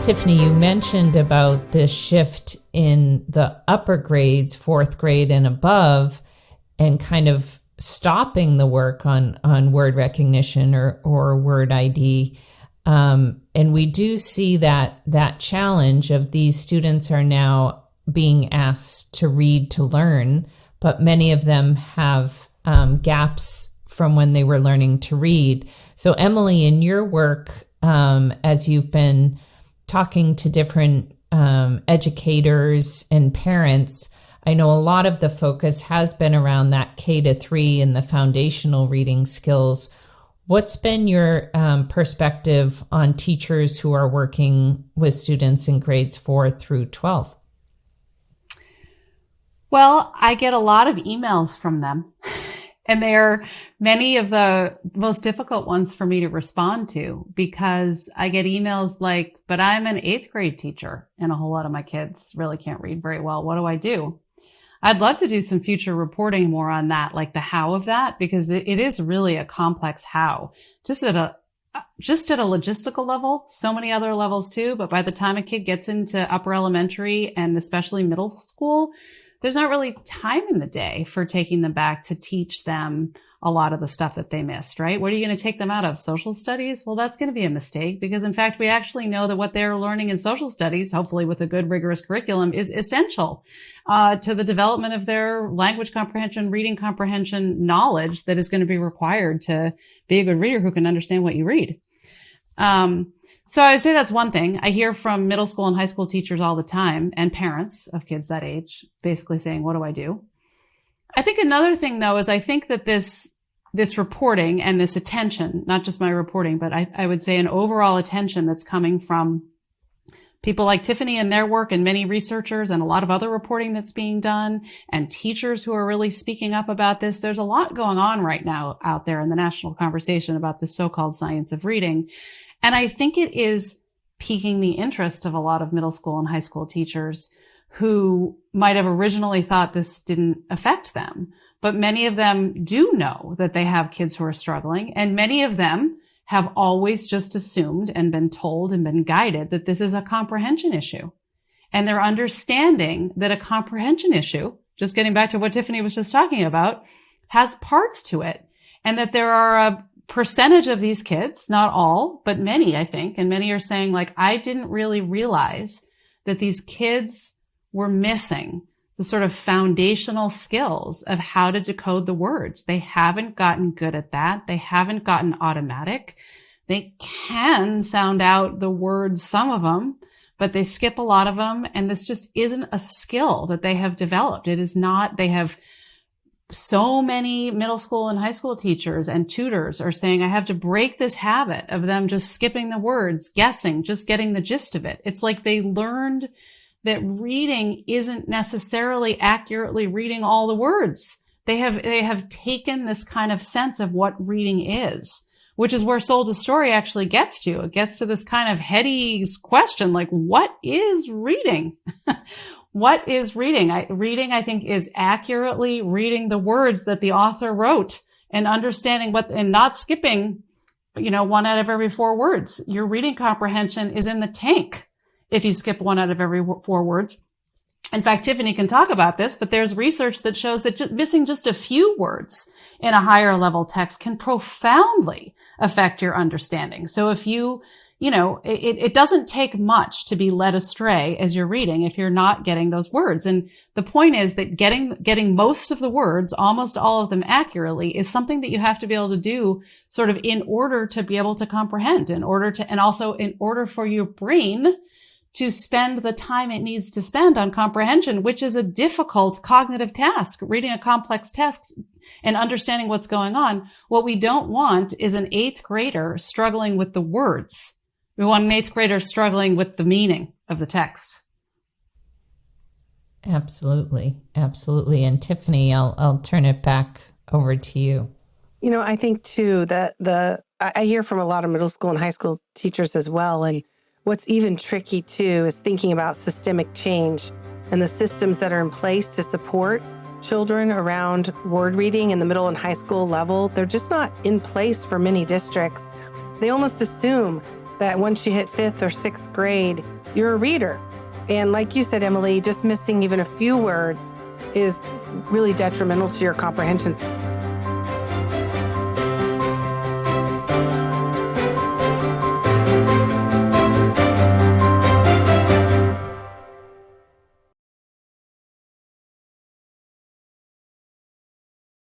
Tiffany, you mentioned about this shift in the upper grades, fourth grade and above, and kind of stopping the work on word recognition or word ID. And we do see that challenge of these students are now being asked to read to learn, but many of them have gaps from when they were learning to read. So Emily, in your work, as you've been talking to different educators and parents, I know a lot of the focus has been around that K-3 and the foundational reading skills. What's been your perspective on teachers who are working with students in grades 4 through 12? Well, I get a lot of emails from them, and they are many of the most difficult ones for me to respond to, because I get emails like, but I'm an 8th grade teacher and a whole lot of my kids really can't read very well. What do I do? I'd love to do some future reporting more on that, like the how of that, because it is really a complex how. Just at a logistical level, so many other levels too. But by the time a kid gets into upper elementary and especially middle school, there's not really time in the day for taking them back to teach them a lot of the stuff that they missed, right? What are you going to take them out of? Social studies? Well, that's going to be a mistake, because in fact, we actually know that what they're learning in social studies, hopefully with a good rigorous curriculum, is essential to the development of their language comprehension, reading comprehension knowledge that is going to be required to be a good reader who can understand what you read. So I would say that's one thing. I hear from middle school and high school teachers all the time, and parents of kids that age, basically saying, what do I do? I think another thing, though, is I think that this reporting and this attention, not just my reporting, but I would say an overall attention that's coming from people like Tiffany and their work, and many researchers, and a lot of other reporting that's being done, and teachers who are really speaking up about this. There's a lot going on right now out there in the national conversation about this so-called science of reading. And I think it is piquing the interest of a lot of middle school and high school teachers who might have originally thought this didn't affect them. But many of them do know that they have kids who are struggling, and many of them have always just assumed and been told and been guided that this is a comprehension issue. And they're understanding that a comprehension issue, just getting back to what Tiffany was just talking about, has parts to it, and that there are a percentage of these kids, not all, but many, I think, and many are saying, like, I didn't really realize that these kids were missing the sort of foundational skills of how to decode the words. They haven't gotten good at that. They haven't gotten automatic. They can sound out the words, some of them, but they skip a lot of them. And this just isn't a skill that they have developed. It is not. They have so many middle school and high school teachers and tutors are saying, I have to break this habit of them just skipping the words, guessing, just getting the gist of it. It's like they learned that reading isn't necessarily accurately reading all the words. They have taken this kind of sense of what reading is, which is where Soul to Story actually gets to. It gets to this kind of heady question, like, what is reading? What is reading? Reading, I think, is accurately reading the words that the author wrote and understanding and not skipping, one out of every 4 words. Your reading comprehension is in the tank if you skip 1 out of every 4 words. In fact, Tiffany can talk about this, but there's research that shows that missing just a few words in a higher level text can profoundly affect your understanding. So if it doesn't take much to be led astray as you're reading if you're not getting those words. And the point is that getting most of the words, almost all of them accurately, is something that you have to be able to do sort of in order to be able to comprehend, and also in order for your brain to spend the time it needs to spend on comprehension, which is a difficult cognitive task, reading a complex text and understanding what's going on. What we don't want is an 8th grader struggling with the words. We want an 8th grader struggling with the meaning of the text. Absolutely. Absolutely. And Tiffany, I'll turn it back over to you. I think too that I hear from a lot of middle school and high school teachers as well. And what's even tricky too is thinking about systemic change and the systems that are in place to support children around word reading in the middle and high school level. They're just not in place for many districts. They almost assume that once you hit 5th or 6th grade, you're a reader. And like you said, Emily, just missing even a few words is really detrimental to your comprehension.